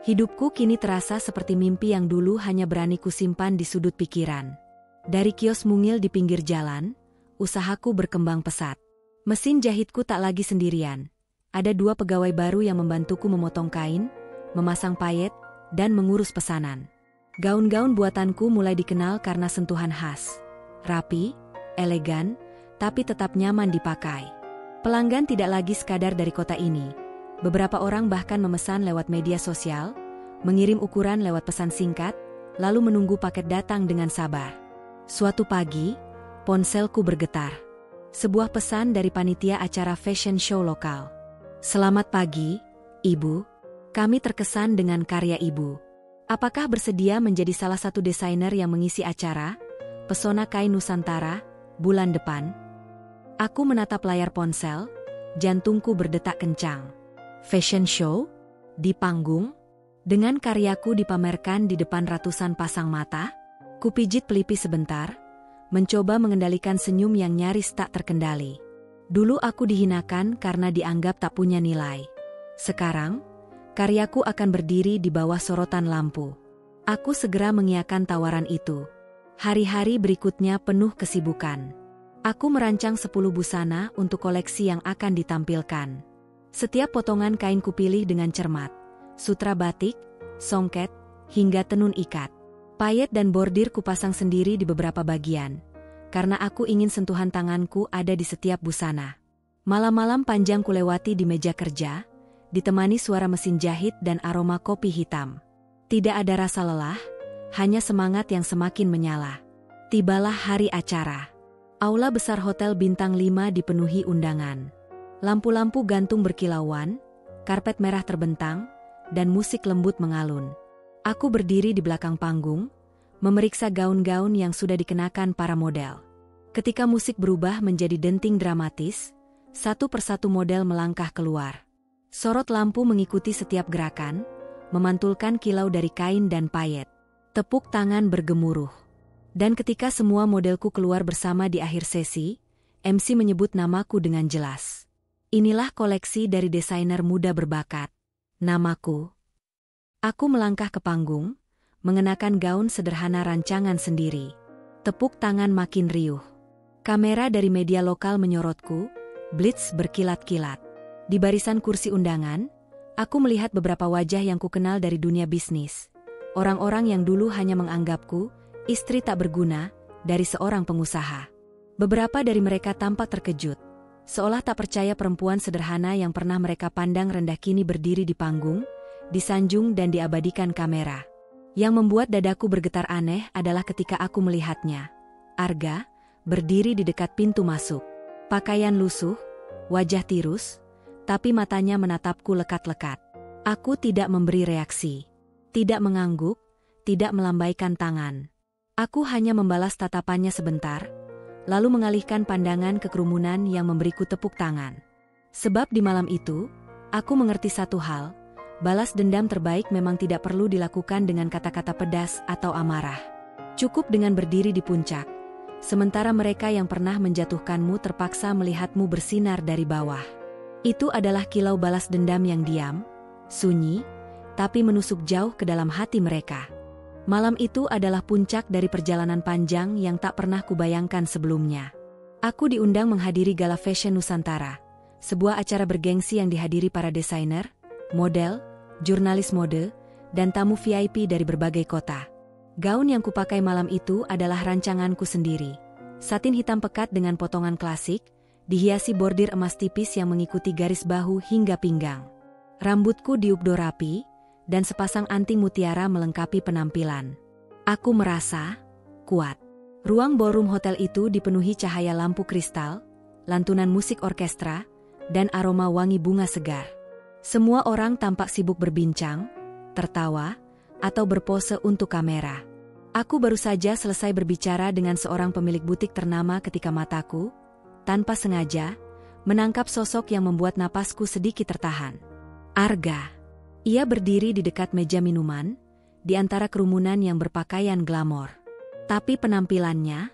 Hidupku kini terasa seperti mimpi yang dulu hanya berani kusimpan di sudut pikiran. Dari kios mungil di pinggir jalan, usahaku berkembang pesat. Mesin jahitku tak lagi sendirian. Ada 2 pegawai baru yang membantuku memotong kain, memasang payet, dan mengurus pesanan. Gaun-gaun buatanku mulai dikenal karena sentuhan khas. Rapi, elegan, tapi tetap nyaman dipakai. Pelanggan tidak lagi sekadar dari kota ini. Beberapa orang bahkan memesan lewat media sosial, mengirim ukuran lewat pesan singkat, lalu menunggu paket datang dengan sabar. Suatu pagi, ponselku bergetar. Sebuah pesan dari panitia acara fashion show lokal. Selamat pagi, Ibu. Kami terkesan dengan karya Ibu. Apakah bersedia menjadi salah satu desainer yang mengisi acara Pesona Kain Nusantara bulan depan? Aku menatap layar ponsel, jantungku berdetak kencang. Fashion show? Di panggung? Dengan karyaku dipamerkan di depan ratusan pasang mata? Kupijit pelipis sebentar, mencoba mengendalikan senyum yang nyaris tak terkendali. Dulu aku dihinakan karena dianggap tak punya nilai. Sekarang, karyaku akan berdiri di bawah sorotan lampu. Aku segera mengiyakan tawaran itu. Hari-hari berikutnya penuh kesibukan. Aku merancang 10 busana untuk koleksi yang akan ditampilkan. Setiap potongan kain kupilih dengan cermat. Sutra batik, songket, hingga tenun ikat. Payet dan bordir kupasang sendiri di beberapa bagian. Karena aku ingin sentuhan tanganku ada di setiap busana. Malam-malam panjang kulewati di meja kerja, ditemani suara mesin jahit dan aroma kopi hitam. Tidak ada rasa lelah, hanya semangat yang semakin menyala. Tibalah hari acara. Aula besar hotel bintang 5 dipenuhi undangan. Lampu-lampu gantung berkilauan, karpet merah terbentang, dan musik lembut mengalun. Aku berdiri di belakang panggung, memeriksa gaun-gaun yang sudah dikenakan para model. Ketika musik berubah menjadi denting dramatis, satu persatu model melangkah keluar. Sorot lampu mengikuti setiap gerakan, memantulkan kilau dari kain dan payet. Tepuk tangan bergemuruh. Dan ketika semua modelku keluar bersama di akhir sesi, MC menyebut namaku dengan jelas. Inilah koleksi dari desainer muda berbakat. Namaku. Aku melangkah ke panggung, mengenakan gaun sederhana rancangan sendiri. Tepuk tangan makin riuh. Kamera dari media lokal menyorotku, blitz berkilat-kilat. Di barisan kursi undangan, aku melihat beberapa wajah yang kukenal dari dunia bisnis. Orang-orang yang dulu hanya menganggapku istri tak berguna dari seorang pengusaha. Beberapa dari mereka tampak terkejut, seolah tak percaya perempuan sederhana yang pernah mereka pandang rendah kini berdiri di panggung, disanjung dan diabadikan kamera. Yang membuat dadaku bergetar aneh adalah ketika aku melihatnya. Arga, berdiri di dekat pintu masuk. Pakaian lusuh, wajah tirus, tapi matanya menatapku lekat-lekat. Aku tidak memberi reaksi. Tidak mengangguk, tidak melambaikan tangan. Aku hanya membalas tatapannya sebentar, lalu mengalihkan pandangan ke kerumunan yang memberiku tepuk tangan. Sebab di malam itu, aku mengerti satu hal, balas dendam terbaik memang tidak perlu dilakukan dengan kata-kata pedas atau amarah. Cukup dengan berdiri di puncak, sementara mereka yang pernah menjatuhkanmu terpaksa melihatmu bersinar dari bawah. Itu adalah kilau balas dendam yang diam, sunyi, tapi menusuk jauh ke dalam hati mereka. Malam itu adalah puncak dari perjalanan panjang yang tak pernah kubayangkan sebelumnya. Aku diundang menghadiri Gala Fashion Nusantara, sebuah acara bergengsi yang dihadiri para desainer, model, jurnalis mode, dan tamu VIP dari berbagai kota. Gaun yang kupakai malam itu adalah rancanganku sendiri. Satin hitam pekat dengan potongan klasik, dihiasi bordir emas tipis yang mengikuti garis bahu hingga pinggang. Rambutku diupdo rapi, dan sepasang anting mutiara melengkapi penampilan. Aku merasa kuat. Ruang ballroom hotel itu dipenuhi cahaya lampu kristal, lantunan musik orkestra, dan aroma wangi bunga segar. Semua orang tampak sibuk berbincang, tertawa, atau berpose untuk kamera. Aku baru saja selesai berbicara dengan seorang pemilik butik ternama ketika mataku, tanpa sengaja, menangkap sosok yang membuat napasku sedikit tertahan. Arga. Ia berdiri di dekat meja minuman, di antara kerumunan yang berpakaian glamor. Tapi penampilannya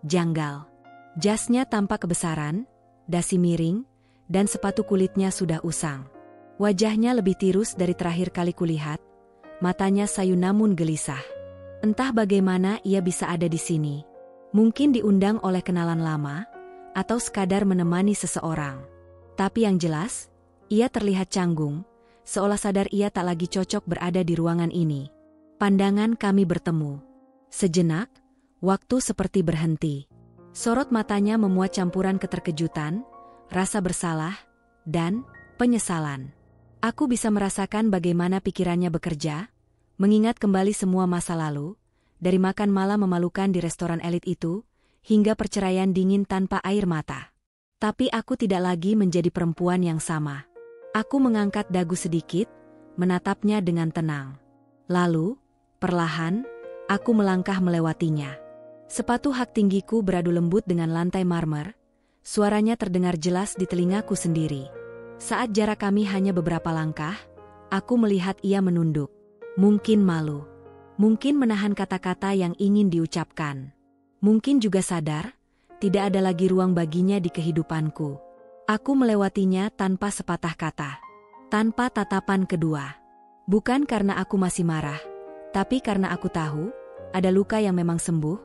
janggal. Jasnya tampak kebesaran, dasi miring, dan sepatu kulitnya sudah usang. Wajahnya lebih tirus dari terakhir kali kulihat, matanya sayu namun gelisah. Entah bagaimana ia bisa ada di sini. Mungkin diundang oleh kenalan lama, atau sekadar menemani seseorang. Tapi yang jelas, ia terlihat canggung, seolah sadar ia tak lagi cocok berada di ruangan ini. Pandangan kami bertemu. Sejenak, waktu seperti berhenti. Sorot matanya memuat campuran keterkejutan, rasa bersalah, dan penyesalan. Aku bisa merasakan bagaimana pikirannya bekerja, mengingat kembali semua masa lalu, dari makan malam memalukan di restoran elit itu, hingga perceraian dingin tanpa air mata. Tapi aku tidak lagi menjadi perempuan yang sama. Aku mengangkat dagu sedikit, menatapnya dengan tenang. Lalu, perlahan, aku melangkah melewatinya. Sepatu hak tinggiku beradu lembut dengan lantai marmer, suaranya terdengar jelas di telingaku sendiri. Saat jarak kami hanya beberapa langkah, aku melihat ia menunduk. Mungkin malu. Mungkin menahan kata-kata yang ingin diucapkan. Mungkin juga sadar, tidak ada lagi ruang baginya di kehidupanku. Aku melewatinya tanpa sepatah kata. Tanpa tatapan kedua. Bukan karena aku masih marah, tapi karena aku tahu, ada luka yang memang sembuh,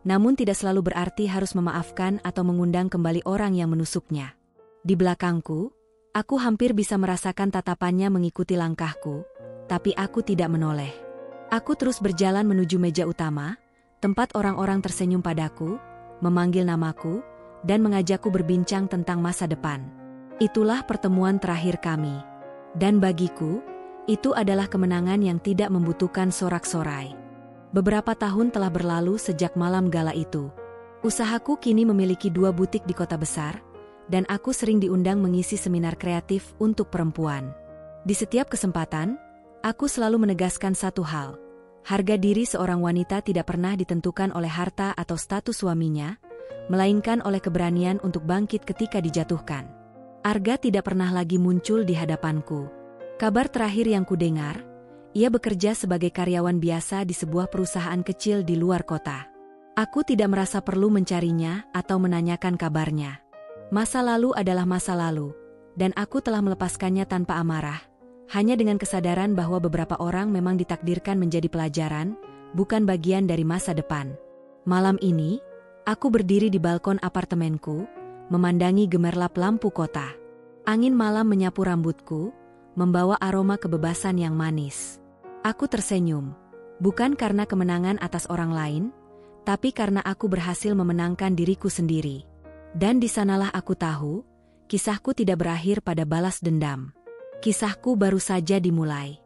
namun tidak selalu berarti harus memaafkan atau mengundang kembali orang yang menusuknya. Di belakangku, aku hampir bisa merasakan tatapannya mengikuti langkahku, tapi aku tidak menoleh. Aku terus berjalan menuju meja utama, tempat orang-orang tersenyum padaku, memanggil namaku, dan mengajakku berbincang tentang masa depan. Itulah pertemuan terakhir kami. Dan bagiku, itu adalah kemenangan yang tidak membutuhkan sorak-sorai. Beberapa tahun telah berlalu sejak malam gala itu. Usahaku kini memiliki 2 butik di kota besar, dan aku sering diundang mengisi seminar kreatif untuk perempuan. Di setiap kesempatan, aku selalu menegaskan satu hal. Harga diri seorang wanita tidak pernah ditentukan oleh harta atau status suaminya, melainkan oleh keberanian untuk bangkit ketika dijatuhkan. Arga tidak pernah lagi muncul di hadapanku. Kabar terakhir yang kudengar, ia bekerja sebagai karyawan biasa di sebuah perusahaan kecil di luar kota. Aku tidak merasa perlu mencarinya atau menanyakan kabarnya. Masa lalu adalah masa lalu, dan aku telah melepaskannya tanpa amarah, hanya dengan kesadaran bahwa beberapa orang memang ditakdirkan menjadi pelajaran, bukan bagian dari masa depan. Malam ini, aku berdiri di balkon apartemenku, memandangi gemerlap lampu kota. Angin malam menyapu rambutku, membawa aroma kebebasan yang manis. Aku tersenyum, bukan karena kemenangan atas orang lain, tapi karena aku berhasil memenangkan diriku sendiri. Dan di sanalah aku tahu, kisahku tidak berakhir pada balas dendam. Kisahku baru saja dimulai.